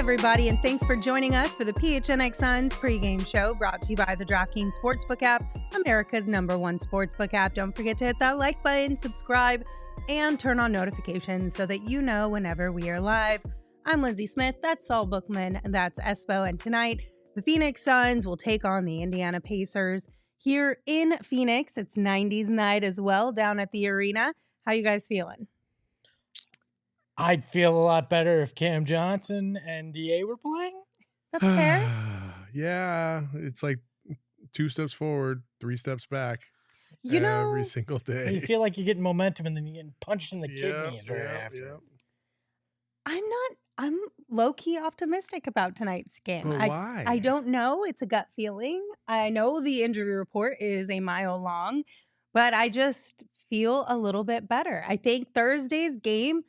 everybody, and thanks for joining us for the PHNX Suns pregame show brought to you by the DraftKings Sportsbook app, America's #1 sportsbook app. Don't forget to hit that like button, subscribe, and turn on notifications so that you know whenever we are live. I'm Lindsay Smith, that's Saul Bookman, and that's Espo, and tonight the Phoenix Suns will take on the Indiana Pacers here in Phoenix. It's 90s night as well down at the arena. How you guys feeling? I'd feel a lot better if Cam Johnson and DA were playing. That's fair. Yeah, it's like 2 steps forward, 3 steps back. You know, every single day. You feel like you're getting momentum and then you're getting punched in the kidneys right after. I'm low-key optimistic about tonight's game. But why? I don't know. It's a gut feeling. I know the injury report is a mile long, but I just feel a little bit better. I think Thursday's game,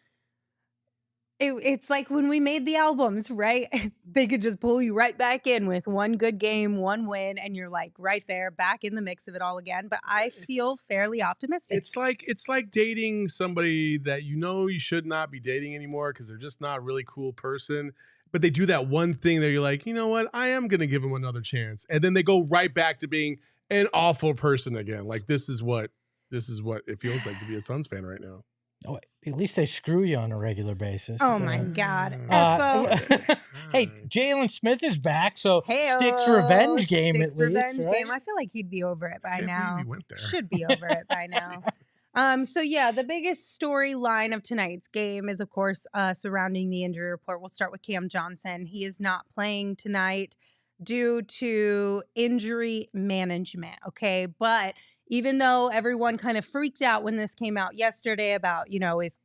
it's like when we made the albums, right? They could just pull you right back in with one good game, one win, and you're like right there, back in the mix of it all again. But I feel fairly optimistic. It's like dating somebody that you know you should not be dating anymore because they're just not a really cool person. But they do that one thing that you're like, you know what? I am going to give them another chance. And then they go right back to being an awful person again. Like this is what it feels like to be a Suns fan right now. Oh, at least they screw you on a regular basis. Oh my God. Espo. Hey, Jalen Smith is back, so Hey-o. Sticks revenge game Sticks at least. revenge Right? game. I feel like he'd be over it by Can't now. believe we went there. Should be over it by now. So yeah, the biggest storyline of tonight's game is, of course, surrounding the injury report. We'll start with Cam Johnson. He is not playing tonight due to injury management. Okay, but even though everyone kind of freaked out when this came out yesterday about,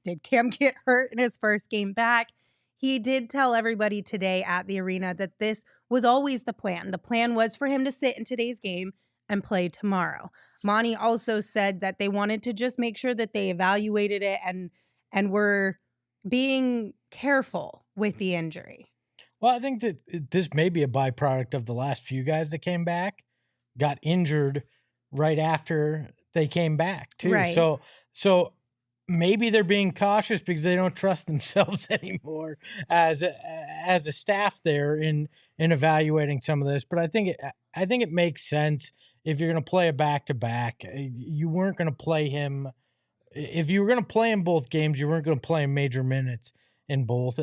did Cam get hurt in his first game back? He did tell everybody today at the arena that this was always the plan. The plan was for him to sit in today's game and play tomorrow. Monty also said that they wanted to just make sure that they evaluated it and were being careful with the injury. Well, I think that this may be a byproduct of the last few guys that came back, got injured right after they came back too. Right. So maybe they're being cautious because they don't trust themselves anymore as a staff there in evaluating some of this. But I think it makes sense if you're going to play a back-to-back. You weren't going to play him if you were going to play in both games. You weren't going to play him major minutes in both.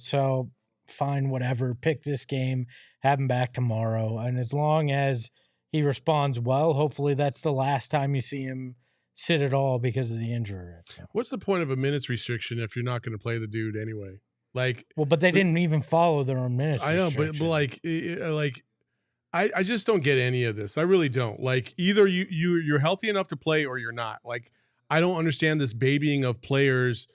So fine, whatever. Pick this game, have him back tomorrow, and as long as he responds well, hopefully that's the last time you see him sit at all because of the injury. What's the point of a minutes restriction if you're not going to play the dude anyway? But they didn't even follow their own minutes. I know, but I just don't get any of this. I really don't. Like either you're healthy enough to play or you're not. Like I don't understand this babying of players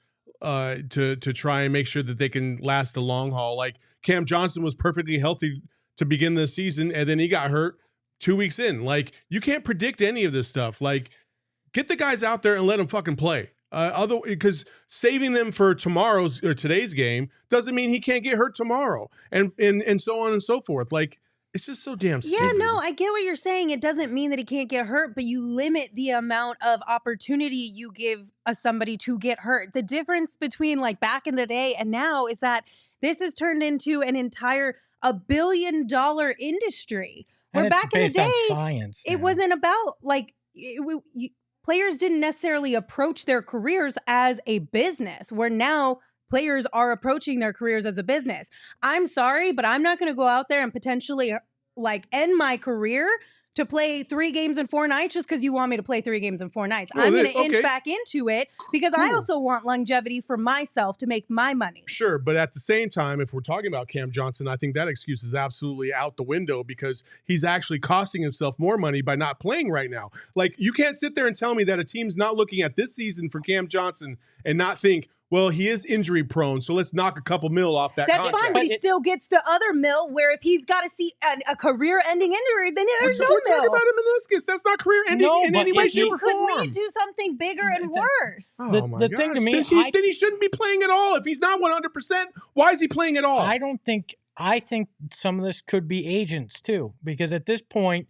to try and make sure that they can last the long haul. Like Cam Johnson was perfectly healthy to begin the season, and then he got hurt 2 weeks in. Like you can't predict any of this stuff. Like get the guys out there and let them fucking play. Because saving them for tomorrow's or today's game doesn't mean he can't get hurt tomorrow, and so on and so forth. Like it's just so damn stupid. Yeah, no, I get what you're saying. It doesn't mean that he can't get hurt, but you limit the amount of opportunity you give somebody to get hurt. The difference between like back in the day and now is that this has turned into an entire $1 billion industry. Where back in the day, science, it wasn't about like players didn't necessarily approach their careers as a business, where now players are approaching their careers as a business. I'm sorry, but I'm not going to go out there and potentially like end my career to play 3 games in 4 nights just because you want me to play 3 games in 4 nights. I'm going to inch back into it because I also want longevity for myself to make my money. Sure, but at the same time, if we're talking about Cam Johnson, I think that excuse is absolutely out the window because he's actually costing himself more money by not playing right now. Like, you can't sit there and tell me that a team's not looking at this season for Cam Johnson and not think, well, he is injury prone, so let's knock a couple mil off that contract. That's fine, but he still gets the other mil where if he's got to see a career-ending injury, then there's no mil. We're talking about a meniscus. That's not career-ending in any way, shape, or could form. lead to something bigger and worse. Oh my the thing to me, then he shouldn't be playing at all. If he's not 100%, why is he playing at all? I think some of this could be agents too, because at this point,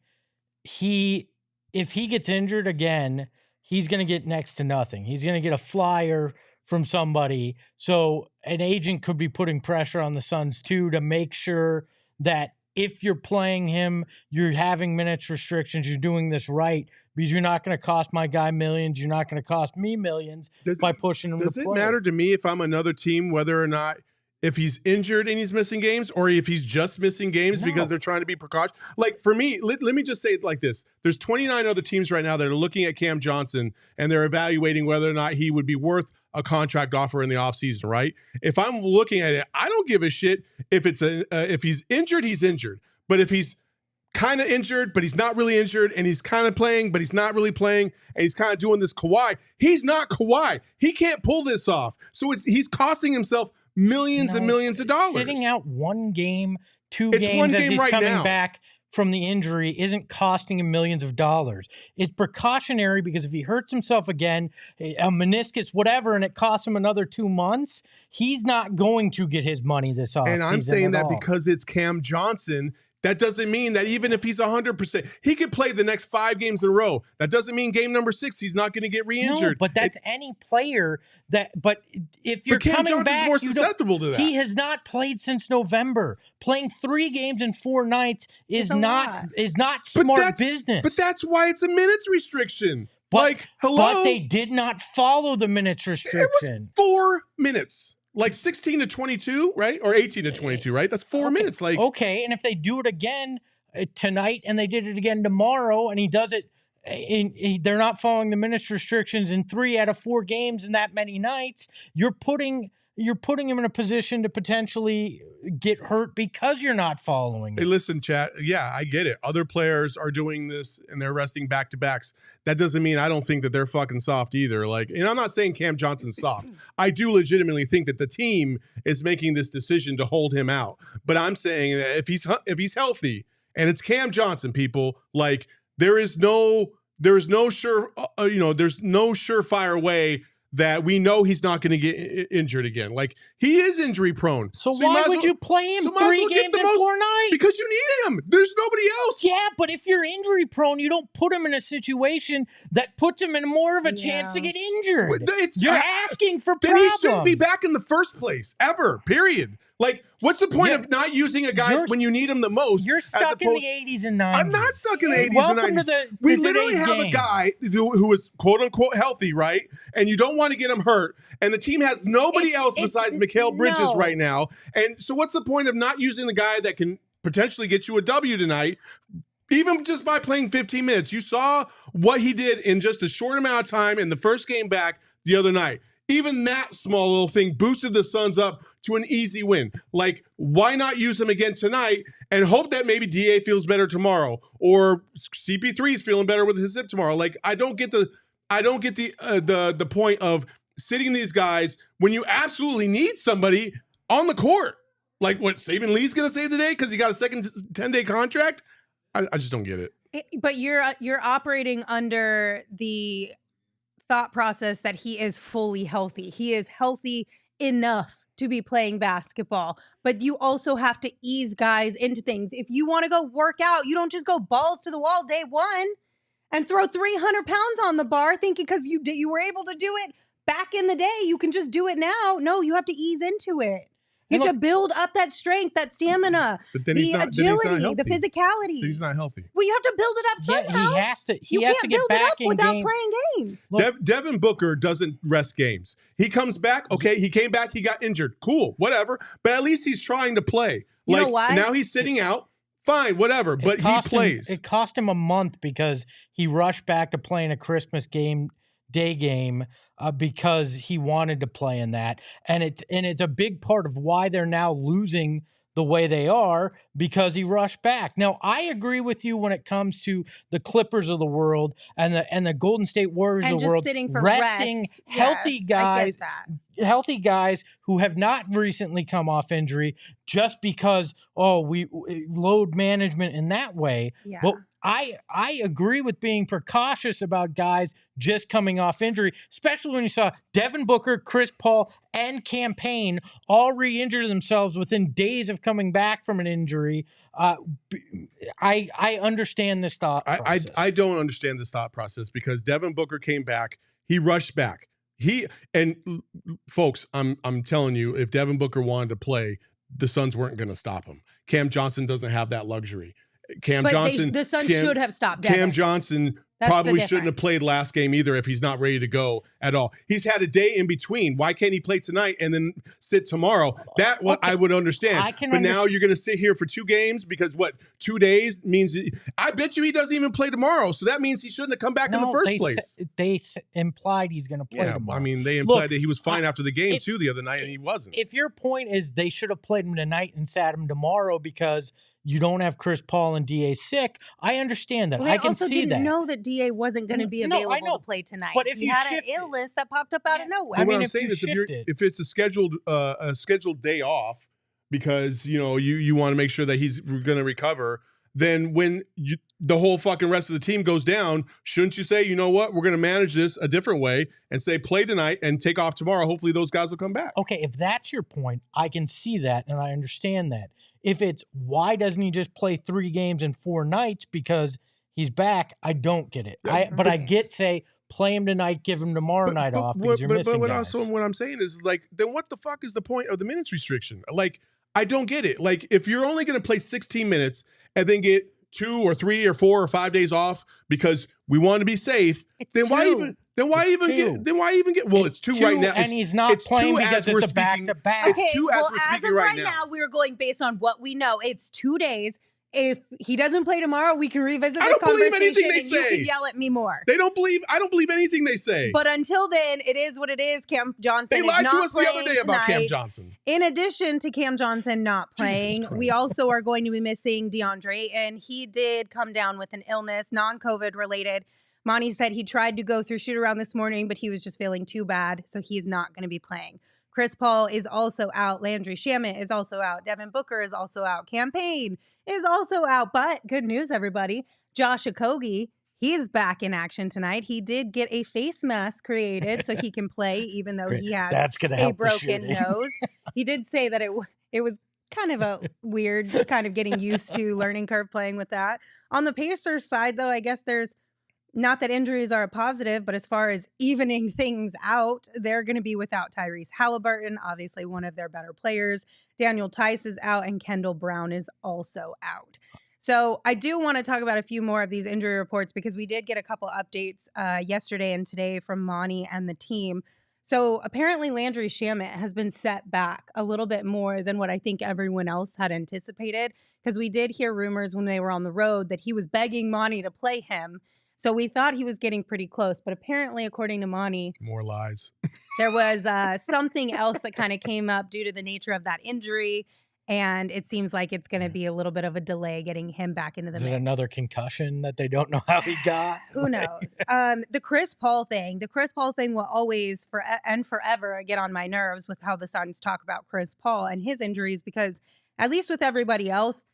if he gets injured again, he's going to get next to nothing. He's going to get a flyer from somebody. So an agent could be putting pressure on the Suns too to make sure that if you're playing him, you're having minutes restrictions, you're doing this right, because you're not going to cost my guy millions, you're not going to cost me millions by pushing him to play. Does it matter to me if I'm another team whether or not if he's injured and he's missing games, or if he's just missing games because they're trying to be precautionary? Like for me, let me just say it like this. There's 29 other teams right now that are looking at Cam Johnson and they're evaluating whether or not he would be worth a contract offer in the offseason, right? If I'm looking at it, I don't give a shit if it's if he's injured, he's injured. But if he's kind of injured, but he's not really injured, and he's kind of playing, but he's not really playing, and he's kind of doing this Kawhi, he's not Kawhi. He can't pull this off. So he's costing himself millions and millions of dollars. Sitting out 1 game, 2 games as he's coming back from the injury isn't costing him millions of dollars. It's precautionary because if he hurts himself again, a meniscus, whatever, and it costs him another 2 months, he's not going to get his money this offseason. And I'm saying that because it's Cam Johnson. That doesn't mean that even if he's 100%, he could play the next 5 games in a row. That doesn't mean game number 6 he's not going to get re-injured. No, but that's any player that. But if you're Cam coming Johnson's back, more susceptible to that. He has not played since November. Playing 3 games in 4 nights is not smart business. But that's why it's a minutes restriction. But they did not follow the minutes restriction. It was 4 minutes. Like 16 to 22, right? Or 18 to 22, right? That's 4 minutes. Like, okay, and if they do it again tonight and they did it again tomorrow and he does it, they're not following the minutes restrictions in 3 out of 4 games in that many nights, you're putting him in a position to potentially get hurt because you're not following it. Hey, listen, chat. Yeah, I get it. Other players are doing this and they're resting back-to-backs. That doesn't mean I don't think that they're fucking soft either. Like, and I'm not saying Cam Johnson's soft. I do legitimately think that the team is making this decision to hold him out. But I'm saying that if he's healthy and it's Cam Johnson, people, like there's no surefire way that we know he's not going to get injured again. Like, he is injury prone. So why would you play him 3 games in 4 nights? Because you need him. There's nobody else. Yeah, but if you're injury prone, you don't put him in a situation that puts him in more of a chance to get injured. You're asking for problems. Then he shouldn't be back in the first place, ever, period. Like, what's the point of not using a guy when you need him the most? You're stuck in the 80s and 90s. I'm not stuck in the 80s and 90s. Welcome to we literally have a guy who is quote-unquote healthy, right? And you don't want to get him hurt. And the team has nobody else besides Mikal Bridges right now. And so what's the point of not using the guy that can potentially get you a W tonight, even just by playing 15 minutes? You saw what he did in just a short amount of time in the first game back the other night. Even that small little thing boosted the Suns up to an easy win. Like, why not use him again tonight and hope that maybe DA feels better tomorrow, or CP3 is feeling better with his hip tomorrow? Like, I don't get the point of sitting these guys when you absolutely need somebody on the court. Like what Saban Lee's going to say today because he got a second 10-day contract. I just don't get it. But you're operating under the thought process that he is fully healthy. He is healthy enough to be playing basketball, but you also have to ease guys into things. If you want to go work out, you don't just go balls to the wall day one and throw 300 pounds on the bar thinking because you were able to do it back in the day, you can just do it now. No, you have to ease into it. You have to build up that strength, that stamina, the agility, the physicality. He's not healthy. Well, you have to build it up somehow. He has to. He has to get back in without playing games. Devin Booker doesn't rest games. He comes back. Okay, he came back. He got injured. Cool, whatever. But at least he's trying to play. You know why? Now he's sitting out. Fine, whatever. But he plays. It cost him a month because he rushed back to playing a Christmas day game because he wanted to play in that, and it's a big part of why they're now losing the way they are, because he rushed back. Now, I agree with you when it comes to the Clippers of the world and the Golden State Warriors of the world sitting for resting rest. healthy guys, healthy guys who have not recently come off injury, just because we load management in that way. Yeah. But I agree with being precautious about guys just coming off injury, especially when you saw Devin Booker, Chris Paul, and Campaign all re-injure themselves within days of coming back from an injury. I understand this thought process. I don't understand this thought process because Devin Booker came back. He rushed back. Folks, I'm telling you, if Devin Booker wanted to play, the Suns weren't going to stop him. Cam Johnson doesn't have that luxury. The Suns should have stopped Devin. Cam Johnson probably shouldn't have played last game either if he's not ready to go at all. He's had a day in between. Why can't he play tonight and then sit tomorrow? That what I would understand. But now you're going to sit here for 2 games because 2 days means I bet you he doesn't even play tomorrow. So that means he shouldn't have come back in the first place. They implied he's going to play tomorrow. I mean, they implied that he was fine after the game too the other night, and he wasn't. If your point is they should have played him tonight and sat him tomorrow because you don't have Chris Paul and DA sick, I understand that. Well, I can see that. also didn't know that DA wasn't going to be available to play tonight. But if he had an illness that popped up out of nowhere. What I'm saying is, if it's a scheduled day off because you want to make sure that he's going to recover, then when the whole fucking rest of the team goes down, shouldn't you say, you know what, we're going to manage this a different way and say play tonight and take off tomorrow? Hopefully those guys will come back. Okay, if that's your point, I can see that and I understand that. If it's why doesn't he just play 3 games in 4 nights because he's back, I don't get it. But I get play him tonight, give him tomorrow night off because you're missing guys. Also what I'm saying is then what the fuck is the point of the minutes restriction? I don't get it. If you're only going to play 16 minutes and then get 2 or 3 or 4 or 5 days off because we want to be safe, why even get? Well, it's 2 right now. And he's not playing because it's a back-to-back. Okay, as of right now, we are going based on what we know. It's 2 days. If he doesn't play tomorrow, we can revisit this conversation and you can yell at me more. I don't believe anything they say. But until then, it is what it is. Cam Johnson They lied is to not us the other day tonight. about Cam Johnson. In addition to Cam Johnson not playing, we also are going to be missing DeAndre, and he did come down with an illness, non-COVID related. Monty said he tried to go through shoot-around this morning, but he was just feeling too bad, so he's not going to be playing. Chris Paul is also out. Landry Shamet is also out. Devin Booker is also out. Cam Payne is also out. But good news, everybody. Josh Okogie, he's back in action tonight. He did get a face mask created so he can play, even though he has a broken nose. He did say that it was kind of a weird kind of getting used to learning curve playing with that. On the Pacers side, though, I guess there's not that injuries are a positive, but as far as evening things out, they're going to be without Tyrese Halliburton, obviously one of their better players. Daniel Tice is out, and Kendall Brown is also out. So I do want to talk about a few more of these injury reports because we did get a couple updates yesterday and today from Monty and the team. So apparently Landry Shamet has been set back a little bit more than what I think everyone else had anticipated, because we did hear rumors when they were on the road that he was begging Monty to play him. So we thought he was getting pretty close, but apparently, according to Monty, more lies. There was something else that kind of came up due to the nature of that injury, and it seems like it's going to be a little bit of a delay getting him back into the mix. Is it another concussion that they don't know how he got? Who knows? The Chris Paul thing will always forever get on my nerves with how the Suns talk about Chris Paul and his injuries, because at least with everybody else,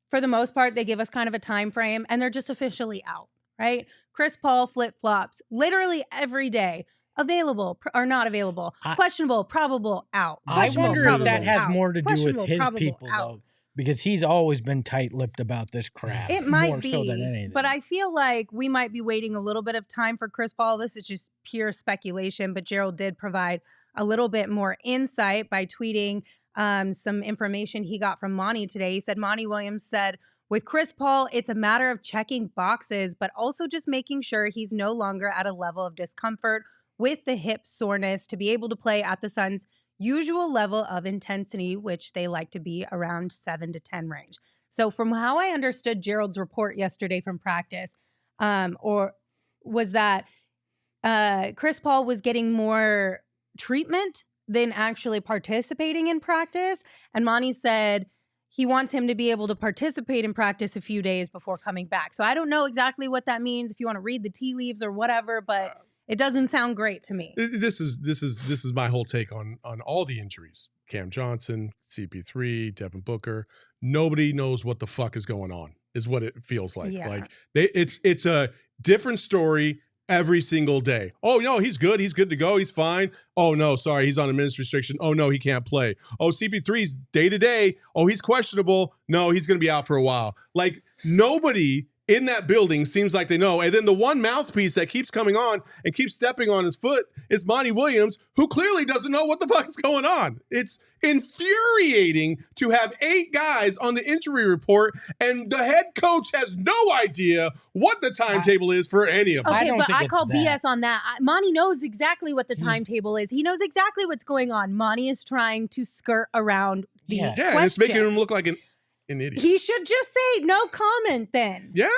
for the most part, they give us kind of a time frame and they're just officially out. Right? Chris Paul flip-flops literally every day. Available or not available. Questionable, probable, out. I wonder if that has more to do with his people, though, because he's always been tight-lipped about this crap. It might more be, so than anything. But I feel like we might be waiting a little bit of time for Chris Paul. This is just pure speculation, but Gerald did provide a little bit more insight by tweeting some information he got from Monty today. He said, Monty Williams said, with Chris Paul, it's a matter of checking boxes, but also just making sure he's no longer at a level of discomfort with the hip soreness to be able to play at the Suns' usual level of intensity, which they like to be around 7 to 10 range. So from how I understood Gerald's report yesterday from practice, was that Chris Paul was getting more treatment than actually participating in practice. And Monty said he wants him to be able to participate in practice a few days before coming back. So I don't know exactly what that means, if you want to read the tea leaves or whatever, but it doesn't sound great to me. This is my whole take on all the injuries. Cam Johnson, CP3, Devin Booker. Nobody knows what the fuck is going on, is what it feels like. Yeah. Like it's a different story every single day. Oh, no, he's good. He's good to go. He's fine. Oh, no, sorry. He's on a minutes restriction. Oh, no, he can't play. Oh, CP3's day to day. Oh, he's questionable. No, he's going to be out for a while. Like, nobody in that building seems like they know. And then the one mouthpiece that keeps coming on and keeps stepping on his foot is Monty Williams, who clearly doesn't know what the fuck is going on. It's infuriating to have 8 guys on the injury report, and the head coach has no idea what the timetable is for any of them. Okay, but I call BS on that. Monty knows exactly what the timetable is. He knows exactly what's going on. Monty is trying to skirt around the questions. It's making him look like an idiot. He should just say no comment then. Yeah,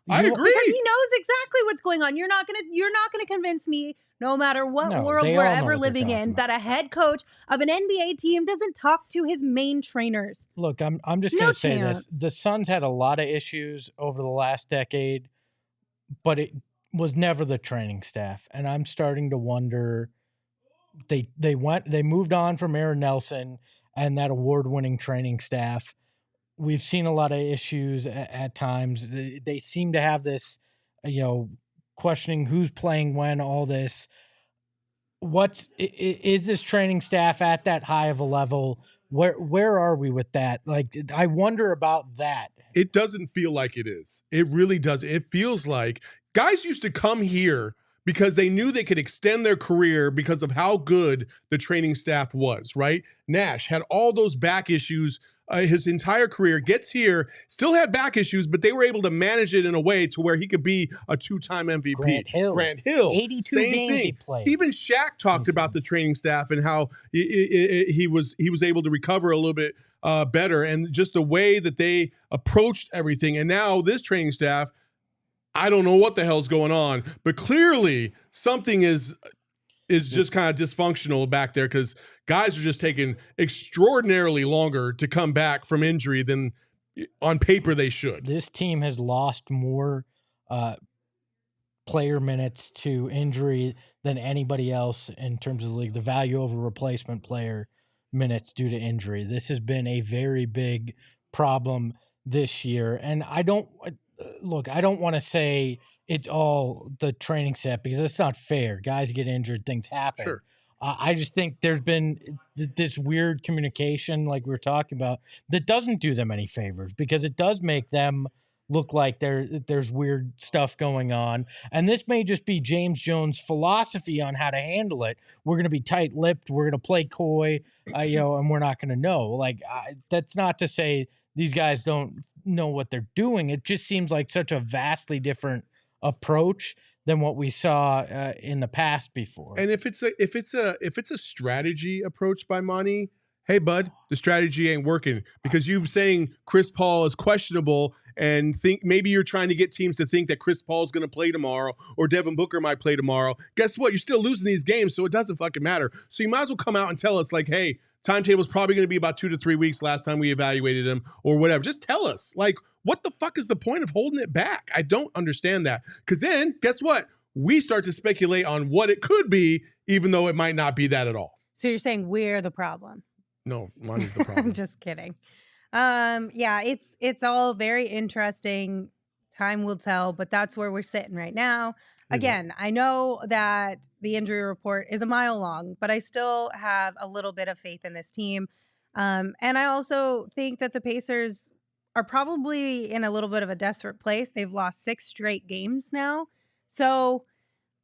I agree. Because he knows exactly what's going on. You're not gonna convince me, no matter what world we're ever living in, that a head coach of an NBA team doesn't talk to his main trainers. Look, I'm just gonna say this. The Suns had a lot of issues over the last decade, but it was never the training staff. And I'm starting to wonder, they moved on from Aaron Nelson and that award-winning training staff. We've seen a lot of issues at times. They seem to have this, questioning who's playing when, all this. Is this training staff at that high of a level? Where are we with that? Like, I wonder about that. It doesn't feel like it is. It really doesn't. It feels like guys used to come here because they knew they could extend their career because of how good the training staff was, right? Nash had all those back issues his entire career, gets here, still had back issues, but they were able to manage it in a way to where he could be a 2-time MVP. Grant Hill, 82 same games thing. he played. Even Shaq talked about the training staff and how he was able to recover a little bit better, and just the way that they approached everything. And now this training staff, I don't know what the hell's going on, but clearly something is just kind of dysfunctional back there, because guys are just taking extraordinarily longer to come back from injury than on paper they should. This team has lost more player minutes to injury than anybody else in terms of the league. The value over replacement player minutes due to injury. This has been a very big problem this year. And I don't want to say it's all the training staff, because it's not fair. Guys get injured, things happen. Sure. I just think there's been this weird communication, like we were talking about, that doesn't do them any favors, because it does make them look like there's weird stuff going on. And this may just be James Jones' philosophy on how to handle it. We're going to be tight-lipped. We're going to play coy, and we're not going to know. Like, that's not to say these guys don't know what they're doing. It just seems like such a vastly different approach than what we saw in the past before. And if it's a strategy approach by Monty, hey bud, the strategy ain't working, because you saying Chris Paul is questionable and think maybe you're trying to get teams to think that Chris Paul is going to play tomorrow or Devin Booker might play tomorrow. Guess what? You're still losing these games, so it doesn't fucking matter. So you might as well come out and tell us, like, hey, timetable's probably going to be about 2 to 3 weeks last time we evaluated him, or whatever. Just tell us. Like, what the fuck is the point of holding it back? I don't understand that. Because then, guess what? We start to speculate on what it could be, even though it might not be that at all. So you're saying we're the problem? No, Monty's the problem. I'm just kidding. Yeah, it's all very interesting. Time will tell, but that's where we're sitting right now. Again, I know that the injury report is a mile long, but I still have a little bit of faith in this team. And I also think that the Pacers are probably in a little bit of a desperate place. They've lost 6 straight games now. So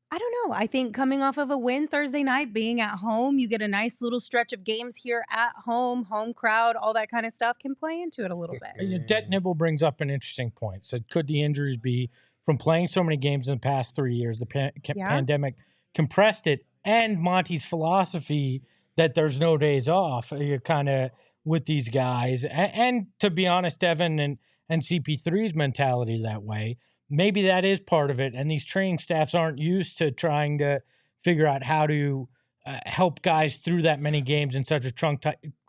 I don't know. I think coming off of a win Thursday night, being at home, you get a nice little stretch of games here at home crowd, all that kind of stuff can play into it a little bit. Det Nibble brings up an interesting point. Said, could the injuries be from playing so many games in the past 3 years? The pandemic compressed it, and Monty's philosophy that there's no days off. You're kind of with these guys. And to be honest, Devin and CP3's mentality that way. Maybe that is part of it, and these training staffs aren't used to trying to figure out how to help guys through that many games in such a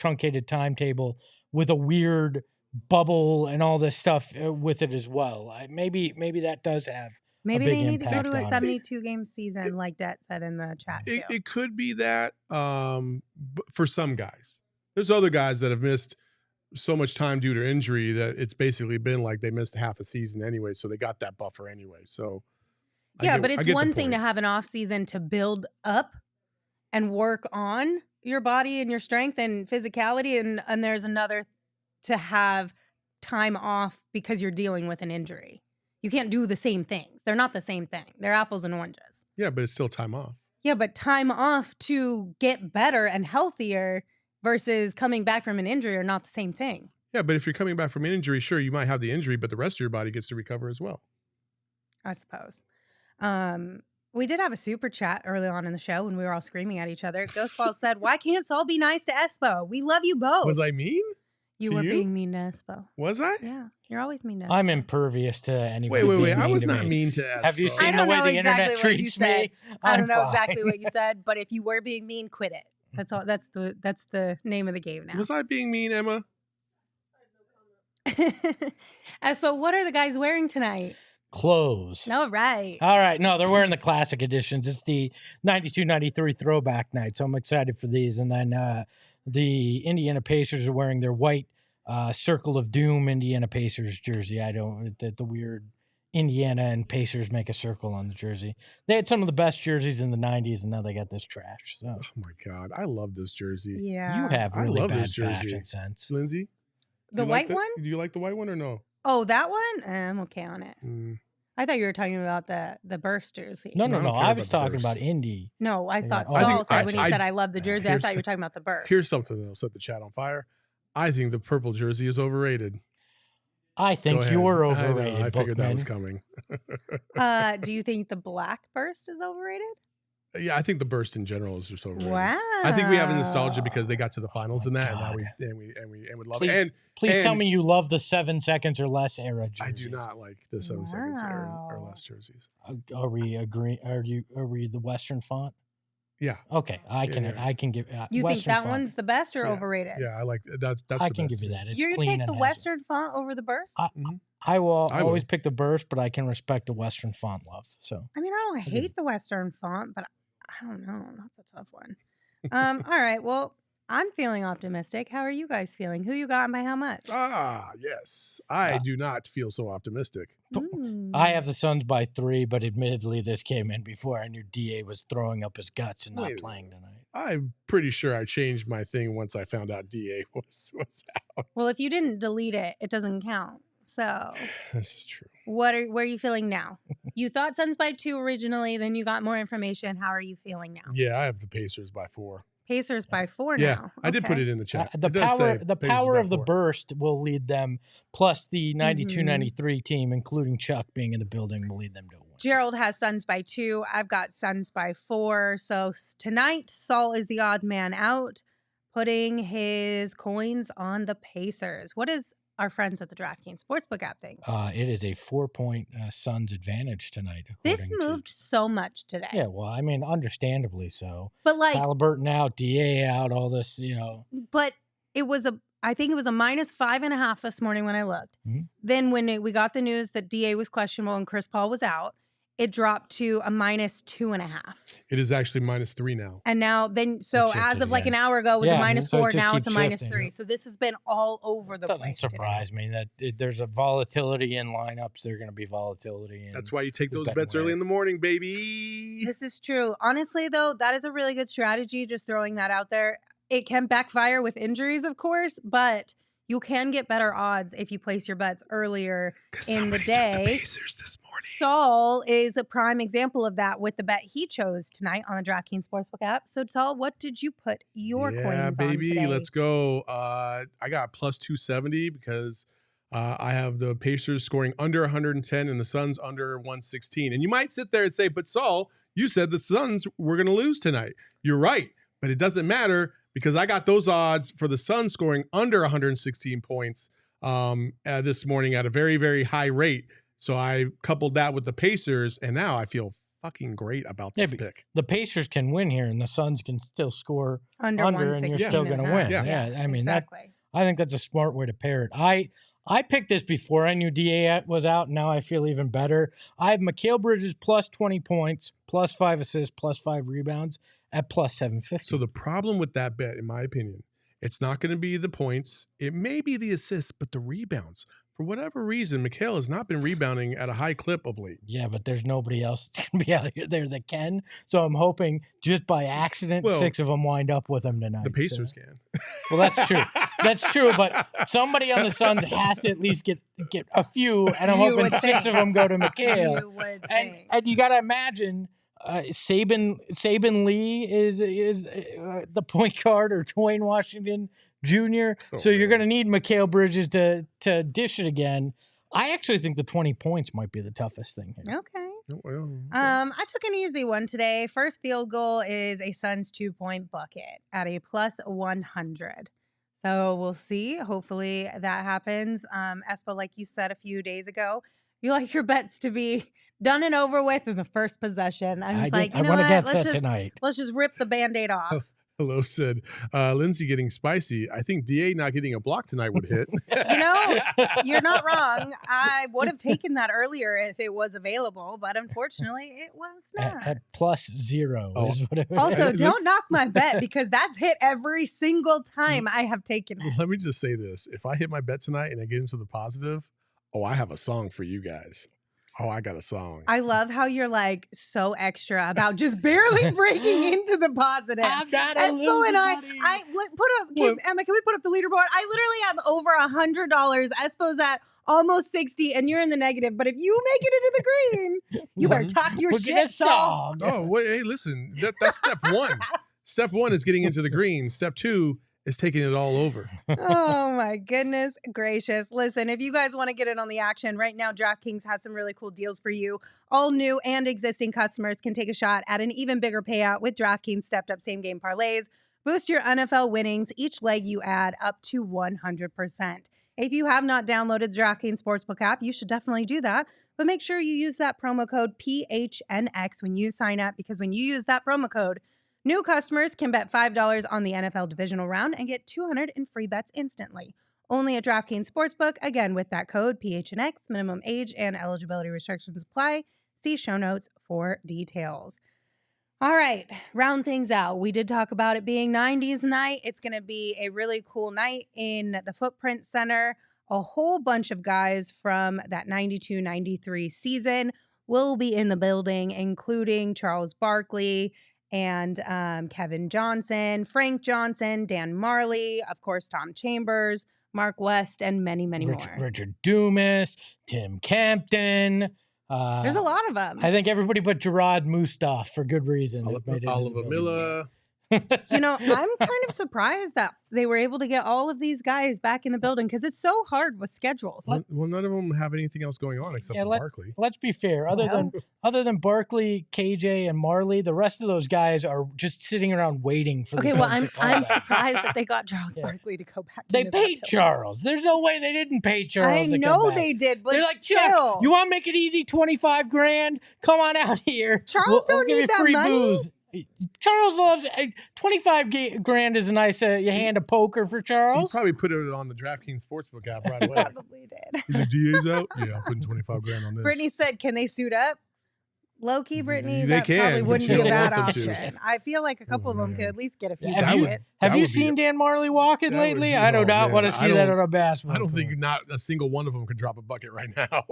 truncated timetable with a weird bubble and all this stuff with it as well. Maybe that does have Maybe a big they need to go to a impact on 72-game season, like Det said in the chat. It could be that for some guys. There's other guys that have missed so much time due to injury that it's basically been like they missed half a season anyway, so they got that buffer anyway. So yeah, but it's one thing to have an off season to build up and work on your body and your strength and physicality, and there's another to have time off because you're dealing with an injury. You can't do the same things. They're not the same thing. They're apples and oranges. Yeah, but it's still time off. Yeah, but time off to get better and healthier versus coming back from an injury are not the same thing. Yeah, but if you're coming back from an injury, sure, you might have the injury, but the rest of your body gets to recover as well. I suppose. We did have a super chat early on in the show when we were all screaming at each other. Ghostball said, "Why can't Saul be nice to Espo? We love you both." Was I mean? You were being mean to Espo. Was I? Yeah, you're always mean to Espo. I'm impervious to anybody. Wait. I was not mean to Espo. Have you seen the way the internet treats me? I don't know exactly what you said, but if you were being mean, quit it. That's all. That's the name of the game now. Was I being mean, Emma? Espo, what are the guys wearing tonight? Clothes. All right. No, they're wearing the classic editions. It's the 92-93 throwback night, so I'm excited for these. And then the Indiana Pacers are wearing their white Circle of Doom Indiana Pacers jersey. The weird Indiana and Pacers make a circle on the jersey. They had some of the best jerseys in the 90s, and now they got this trash. So. Oh, my God. I love this jersey. Yeah. You have really bad this jersey. fashion sense. Lindsay? The white one? Do you like the white one or no? Oh, that one? I'm okay on it. I thought you were talking about the burst jersey. No. I was talking about Indy. No, I thought Yeah. Saul said when he said I love the jersey, I thought you were talking about the burst. Here's something that'll set the chat on fire. I think the purple jersey is overrated. I think you're overrated. I figured that was Bookman. coming. Do you think the black burst is overrated? Yeah, I think the burst in general is just overrated. Wow. I think we have a nostalgia because they got to the finals in that, God. and we love it. Please tell me you love the 7 seconds or less era jerseys. I do not like the 7 seconds or less jerseys. Are we agreeing? Are we the Western font? Yeah. Okay, I can give. You Western think that font. one's the best or overrated? Yeah, I like that. That's I the can best give you to me. that. It's You're clean gonna pick the and Western font over the burst? I will always pick the burst, but I can respect the Western font love. So I mean, I don't hate the Western font, but I don't know. That's a tough one. All right. Well, I'm feeling optimistic. How are you guys feeling? Who you got and by how much? Yes. I do not feel so optimistic. I have the Suns by 3, but admittedly, this came in before I knew DA was throwing up his guts and not playing tonight. I'm pretty sure I changed my thing once I found out DA was out. Well, if you didn't delete it, it doesn't count. So this is true. Where are you feeling now? You thought Suns by 2 originally, then you got more information. How are you feeling now? Yeah, I have the Pacers by 4. Pacers by 4 now. Yeah, I did put it in the chat. The power of the burst will lead them, plus the 92-93 team, including Chuck being in the building, will lead them to a win. Gerald has Suns by 2. I've got Suns by 4. So tonight, Saul is the odd man out, putting his coins on the Pacers. What is our friends at the DraftKings Sportsbook app think? It is a 4-point Suns advantage tonight. This moved so much today. Yeah, well, I mean, understandably so. But like Halliburton out, DA out, all this, But I think it was a -5.5 this morning when I looked. Then when we got the news that DA was questionable and Chris Paul was out, it dropped to a -2.5. It is actually -3 now. And now as of like an hour ago, it was a -4. Now it's a -3. Shifting. So this has been all over the place. Doesn't surprise me that there's a volatility in lineups. There's going to be volatility. That's why you take those bets early in the morning, baby. This is true. Honestly, though, that is a really good strategy. Just throwing that out there. It can backfire with injuries, of course, but you can get better odds if you place your bets earlier in the day. The Pacers this morning. Saul is a prime example of that with the bet he chose tonight on the DraftKings Sportsbook app. So, Saul, what did you put your coins on today? Let's go. I got +270 because I have the Pacers scoring under 110 and the Suns under 116. And you might sit there and say, but Saul, you said the Suns were going to lose tonight. You're right, but it doesn't matter because I got those odds for the Suns scoring under 116 points this morning at a very, very high rate. So I coupled that with the Pacers, and now I feel fucking great about this pick. The Pacers can win here, and the Suns can still score under and you're still going to win. Yeah, I mean, exactly. I think that's a smart way to pair it. I picked this before I knew DA was out, and now I feel even better. I have Mikal Bridges plus 20 points, plus 5 assists, plus 5 rebounds at plus 750. So the problem with that bet, in my opinion, it's not going to be the points. It may be the assists, but the rebounds. For whatever reason, Mikal has not been rebounding at a high clip of late. Yeah, but there's nobody else that's going to be out there that can. So I'm hoping just by accident, 6 of them wind up with him tonight. The Pacers can. Well, that's true. That's true, but somebody on the Suns has to at least get a few, and I'm hoping 6 of them go to Mikal. You would And think. you got to imagine Saban Lee is the point guard, or Dwayne Washington Jr. So you're going to need Mikal Bridges to dish it again. I actually think the 20 points might be the toughest thing here. Okay. Well, I took an easy one today. First field goal is a Suns 2-point bucket at a plus 100. So we'll see. Hopefully that happens. Espo, like you said a few days ago, you like your bets to be done and over with in the first possession. I was like, you know I what? want to get set tonight. Let's just rip the Band-Aid off. Hello said, Lindsay getting spicy. I think DA not getting a block tonight would hit. You're not wrong. I would have taken that earlier if it was available, but unfortunately it was not. At +0 is what it was. Also, don't knock my bet because that's hit every single time I have taken it. Let me just say this. If I hit my bet tonight and I get into the positive, I have a song for you guys. I got a song. I love how you're like so extra about just barely breaking into the positive. I'm not a Espo and I put up. What? Emma, can we put up the leaderboard? I literally have over $100. Espo's at almost 60, and you're in the negative. But if you make it into the green, you better talk your We'll shit, get a Saul. song. Oh, wait, hey, listen. That's step 1. Step 1 is getting into the green. Step 2 is taking it all over. Oh my goodness gracious. Listen, if you guys want to get in on the action right now, DraftKings has some really cool deals for you. All new and existing customers can take a shot at an even bigger payout with DraftKings stepped up same game parlays. Boost your NFL winnings each leg you add up to 100%. If you have not downloaded the DraftKings Sportsbook app, you should definitely do that. But make sure you use that promo code PHNX when you sign up, because when you use that promo code, new customers can bet $5 on the NFL divisional round and get $200 in free bets instantly. Only at DraftKings Sportsbook. Again, with that code PHNX, minimum age and eligibility restrictions apply. See show notes for details. All right, round things out. We did talk about it being 90s night. It's going to be a really cool night in the Footprint Center. A whole bunch of guys from that 92-93 season will be in the building, including Charles Barkley and Kevin Johnson, Frank Johnson, Dan Marley, of course, Tom Chambers, Mark West, and many, many more. Richard Dumas, Tim Campton. There's a lot of them. I think everybody but Gerard Mustaf for good reason. Oliver Miller. You know, I'm kind of surprised that they were able to get all of these guys back in the building because it's so hard with schedules. Well, none of them have anything else going on except for Barkley. Let's be fair. Other than Barkley, KJ, and Marley, the rest of those guys are just sitting around waiting for. Okay, the well, Suns I'm surprised that they got Charles Barkley to go back. They paid Charles. There's no way they didn't pay Charles. I know they did, but they're like, still, Chuck, you want to make it easy? $25,000. Come on out here. Charles don't give need you that free money. booze. Charles loves $25,000 is a nice hand of poker for Charles. He probably put it on the DraftKings Sportsbook app right away. Probably did. He's like, DA's out? Yeah, I'm putting $25,000 on this. Brittany said, can they suit up? Low-key, Brittany, They that can, probably but wouldn't you be a don't bad want them to. option. I feel like a couple of them could at least get a few Have you would be seen Dan Marley walking that would lately? be- I do oh, not man, want to see that on a basketball I don't court. think not a single one of them could drop a bucket right now.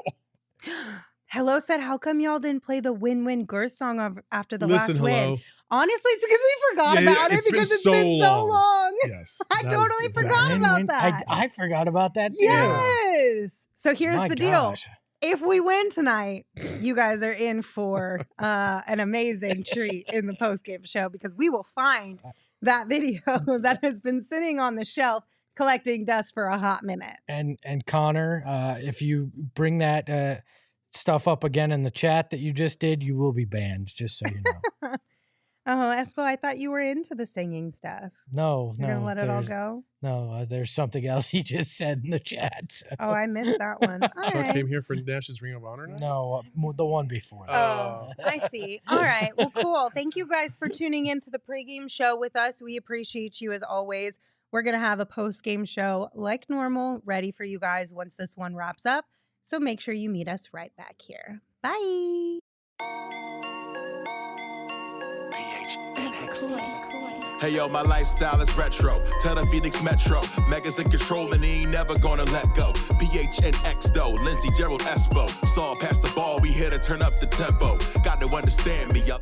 Hello said, how come y'all didn't play the win-win girth song after the Listen, last win? hello. Honestly, it's because we forgot Yeah, about it because it's been so long. Yes. I that totally is exactly- forgot about that. I forgot about that too. Yes. So here's My the deal. gosh. If we win tonight, you guys are in for an amazing treat in the post-game show because we will find that video that has been sitting on the shelf collecting dust for a hot minute. And Connor, if you bring that stuff up again in the chat that you just did, you will be banned, just so you know. Oh, Espo, I thought you were into the singing stuff. No, You're going to let it all go? No, there's something else he just said in the chat. So. Oh, I missed that one. All Chuck right. came here for Nash's Ring of Honor now? No, the one before. Oh, I see. All right. Well, cool. Thank you guys for tuning in to the pregame show with us. We appreciate you as always. We're going to have a post-game show like normal ready for you guys once this one wraps up. So make sure you meet us right back here. Bye. Hey yo, my lifestyle is retro. Tell the Phoenix Metro. Megas in control and he ain't never gonna let go. PHNX though, Lindsey Gerald Espo. Saw past the ball, we here to turn up the tempo. Got to understand me, y'all.